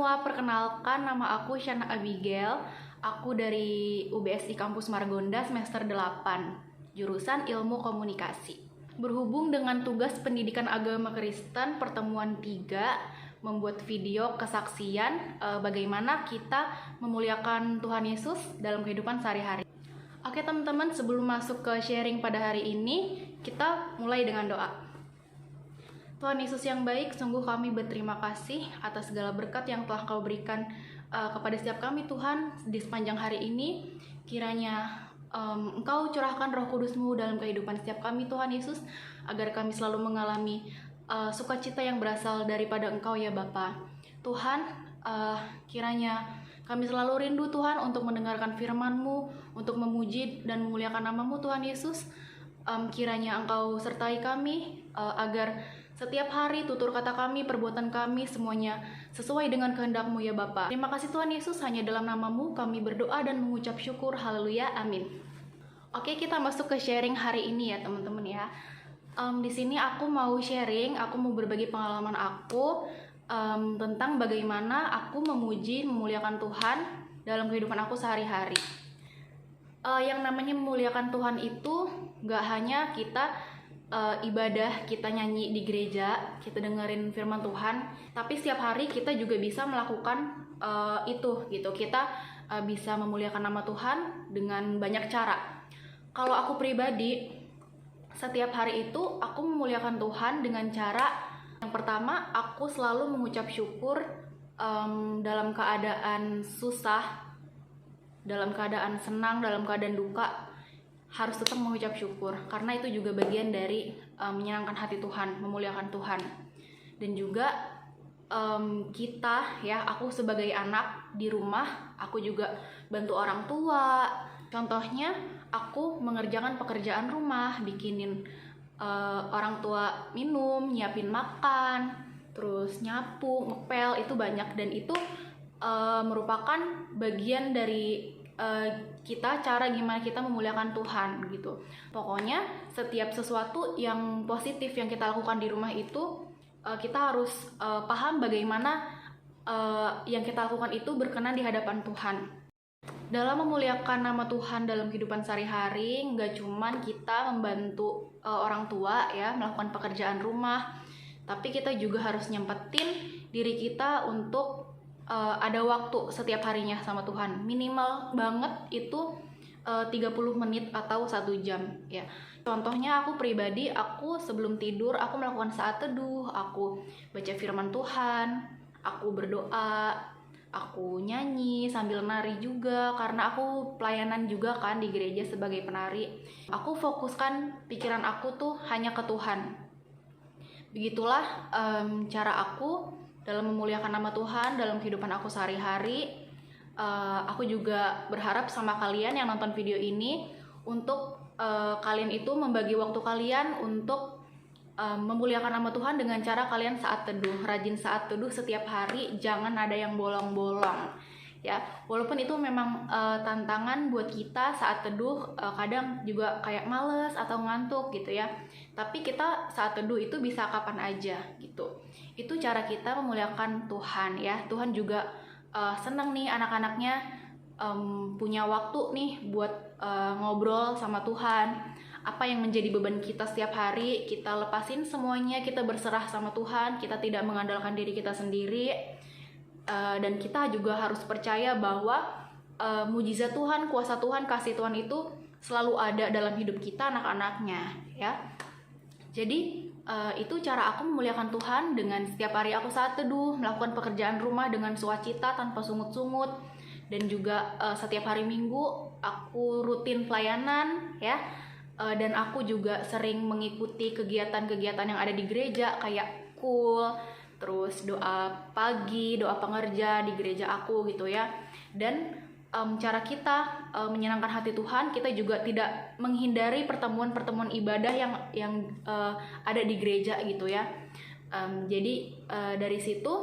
semua, perkenalkan nama aku Shana Abigail. Aku dari UBSI Kampus Margonda semester 8, jurusan Ilmu Komunikasi. Berhubung dengan tugas pendidikan agama Kristen pertemuan 3, membuat video kesaksian bagaimana kita memuliakan Tuhan Yesus dalam kehidupan sehari-hari. Oke teman-teman, sebelum masuk ke sharing pada hari ini, kita mulai dengan doa. Tuhan Yesus yang baik, sungguh kami berterima kasih atas segala berkat yang telah Kau berikan kepada setiap kami Tuhan di sepanjang hari ini. Kiranya Engkau curahkan Roh Kudus-Mu dalam kehidupan setiap kami Tuhan Yesus, agar kami selalu mengalami sukacita yang berasal daripada Engkau ya Bapa. Tuhan, kiranya kami selalu rindu Tuhan untuk mendengarkan firman-Mu, untuk memuji dan memuliakan nama-Mu Tuhan Yesus. Kiranya Engkau sertai kami agar setiap hari tutur kata kami, perbuatan kami, semuanya sesuai dengan kehendak-Mu ya Bapa. Terima kasih Tuhan Yesus, hanya dalam nama-Mu kami berdoa dan mengucap syukur. Haleluya, amin. Oke, kita masuk ke sharing hari ini ya teman-teman ya. Di sini aku mau sharing, aku mau berbagi pengalaman aku tentang bagaimana aku memuji, memuliakan Tuhan dalam kehidupan aku sehari-hari. Yang namanya memuliakan Tuhan itu gak hanya kita ibadah, kita nyanyi di gereja, kita dengerin firman Tuhan, tapi setiap hari kita juga bisa melakukan itu gitu. Kita bisa memuliakan nama Tuhan dengan banyak cara. Kalau aku pribadi, setiap hari itu aku memuliakan Tuhan dengan cara yang pertama, aku selalu mengucap syukur dalam keadaan susah, dalam keadaan senang, dalam keadaan duka, harus tetap mengucap syukur, karena itu juga bagian dari menyenangkan hati Tuhan, memuliakan Tuhan. Dan juga kita ya, aku sebagai anak di rumah, aku juga bantu orang tua. Contohnya, aku mengerjakan pekerjaan rumah, bikinin orang tua minum, nyiapin makan, terus nyapu, ngepel, itu banyak. Dan itu merupakan bagian dari kita, cara gimana kita memuliakan Tuhan gitu. Pokoknya setiap sesuatu yang positif yang kita lakukan di rumah itu kita harus paham bagaimana yang kita lakukan itu berkenan di hadapan Tuhan. Dalam memuliakan nama Tuhan dalam kehidupan sehari-hari, nggak cuman kita membantu orang tua ya melakukan pekerjaan rumah, tapi kita juga harus nyempetin diri kita untuk ada waktu setiap harinya sama Tuhan. Minimal banget itu 30 menit atau 1 jam ya. Contohnya aku pribadi, aku sebelum tidur aku melakukan saat teduh, aku baca firman Tuhan, aku berdoa, aku nyanyi sambil nari juga, karena aku pelayanan juga kan di gereja sebagai penari. Aku fokuskan pikiran aku tuh hanya ke Tuhan. Begitulah cara aku dalam memuliakan nama Tuhan dalam kehidupan aku sehari-hari. Aku juga berharap sama kalian yang nonton video ini untuk kalian itu membagi waktu kalian untuk memuliakan nama Tuhan dengan cara kalian saat teduh, rajin saat teduh setiap hari, jangan ada yang bolong-bolong ya. Walaupun itu memang tantangan buat kita saat teduh, kadang juga kayak males atau ngantuk gitu ya, tapi kita saat teduh itu bisa kapan aja gitu. Itu cara kita memuliakan Tuhan ya. Tuhan juga senang nih anak-anaknya punya waktu nih buat ngobrol sama Tuhan. Apa yang menjadi beban kita setiap hari, kita lepasin semuanya, kita berserah sama Tuhan, kita tidak mengandalkan diri kita sendiri. Dan kita juga harus percaya bahwa mujizat Tuhan, kuasa Tuhan, kasih Tuhan itu selalu ada dalam hidup kita anak-anaknya ya. Jadi itu cara aku memuliakan Tuhan dengan setiap hari aku saat teduh, melakukan pekerjaan rumah dengan sukacita tanpa sungut-sungut. Dan juga setiap hari Minggu aku rutin pelayanan ya. Dan aku juga sering mengikuti kegiatan-kegiatan yang ada di gereja kayak KUL, terus doa pagi, doa pengerja di gereja aku gitu ya. Dan cara kita menyenangkan hati Tuhan, kita juga tidak menghindari pertemuan-pertemuan ibadah yang ada di gereja gitu ya. Jadi dari situ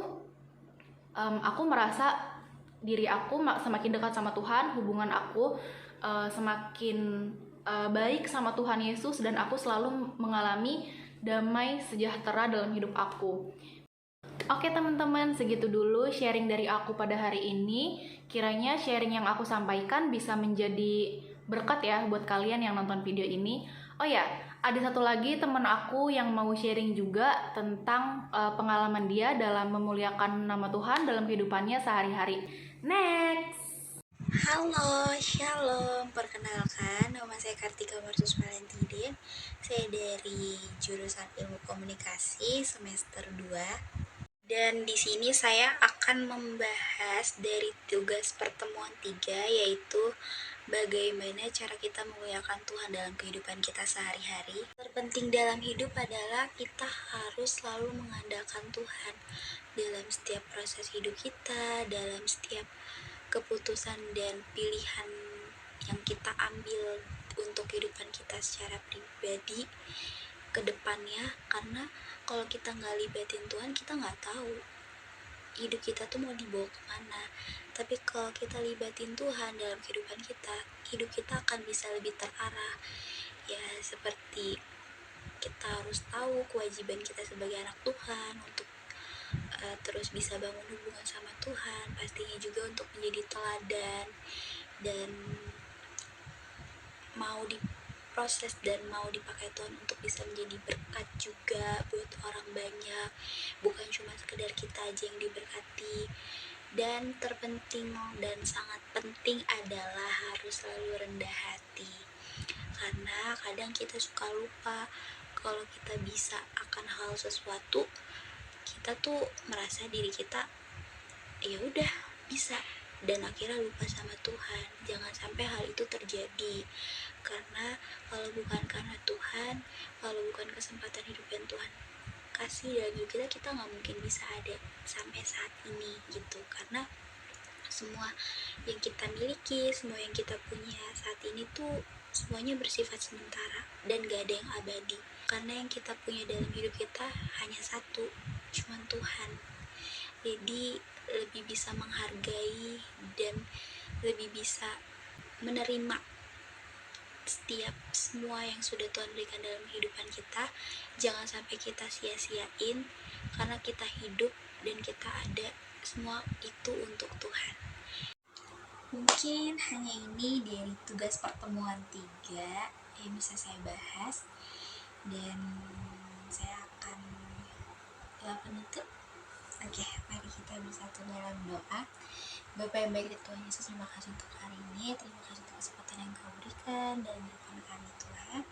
aku merasa diri aku semakin dekat sama Tuhan, hubungan aku semakin baik sama Tuhan Yesus, dan aku selalu mengalami damai sejahtera dalam hidup aku. Oke teman-teman, segitu dulu sharing dari aku pada hari ini. Kiranya sharing yang aku sampaikan bisa menjadi berkat ya buat kalian yang nonton video ini. Oh ya, ada satu lagi teman aku yang mau sharing juga tentang pengalaman dia dalam memuliakan nama Tuhan dalam kehidupannya sehari-hari. Next! Halo, shalom. Perkenalkan, nama saya Kartika Marsus Valentine. Saya dari jurusan Ilmu Komunikasi semester 2. Dan di sini saya akan membahas dari tugas pertemuan 3, yaitu bagaimana cara kita memuliakan Tuhan dalam kehidupan kita sehari-hari. Terpenting dalam hidup adalah kita harus selalu mengandalkan Tuhan dalam setiap proses hidup kita, dalam setiap keputusan dan pilihan yang kita ambil untuk kehidupan kita secara pribadi ke depannya. Karena kalau kita nggak libatin Tuhan, kita nggak tahu hidup kita tuh mau dibawa kemana. Tapi kalau kita libatin Tuhan dalam kehidupan kita, hidup kita akan bisa lebih terarah. Ya seperti kita harus tahu kewajiban kita sebagai anak Tuhan untuk terus bisa bangun hubungan sama Tuhan, pastinya juga untuk menjadi teladan dan mau diproses dan mau dipakai Tuhan untuk bisa menjadi berkat juga buat orang banyak, bukan cuma sekedar kita aja yang diberkati. Dan terpenting dan sangat penting adalah harus selalu rendah hati, karena kadang kita suka lupa kalau kita bisa akan hal sesuatu, kita tuh merasa diri kita ya udah bisa, dan akhirnya lupa sama Tuhan. Jangan sampai hal itu terjadi, karena kalau bukan karena Tuhan, kalau bukan kesempatan hidup yang Tuhan kasih dalam hidup kita, kita nggak mungkin bisa ada sampai saat ini gitu. Karena semua yang kita miliki, semua yang kita punya saat ini tuh semuanya bersifat sementara dan gak ada yang abadi. Karena yang kita punya dalam hidup kita hanya satu, cuman Tuhan. Jadi lebih bisa menghargai dan lebih bisa menerima setiap semua yang sudah Tuhan berikan dalam kehidupan kita. Jangan sampai kita sia-siain, karena kita hidup dan kita ada, semua itu untuk Tuhan. Mungkin hanya ini dari tugas pertemuan 3 yang bisa saya bahas, dan saya akan penutup. Oke, mari kita bersatu dalam doa. Bapa yang baik dari Tuhan Yesus, terima kasih untuk hari ini, terima kasih untuk kesempatan yang Kau berikan dalam kehidupan kami Tuhan.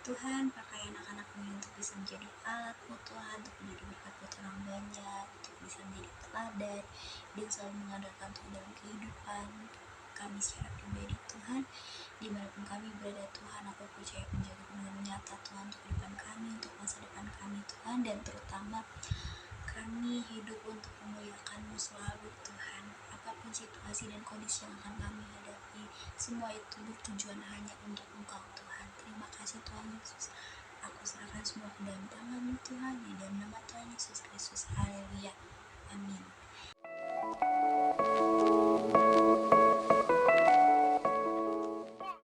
Tuhan, pakai anak-anak-Mu untuk bisa menjadi alat-Mu Tuhan, untuk menjadi berkat buat orang banyak, untuk bisa menjadi teladan, dan selalu mengandalkan Tuhan dalam kehidupan kami secara pribadi Tuhan. Dimanapun kami berada Tuhan, aku percaya menjaga dengan nyata Tuhan untuk kehidupan kami, untuk masa depan kami Tuhan, dan terutama kami hidup untuk memuliakan-Mu selalu Tuhan. Apapun situasi dan kondisi yang akan kami hadapi, semua itu bertujuan hanya untuk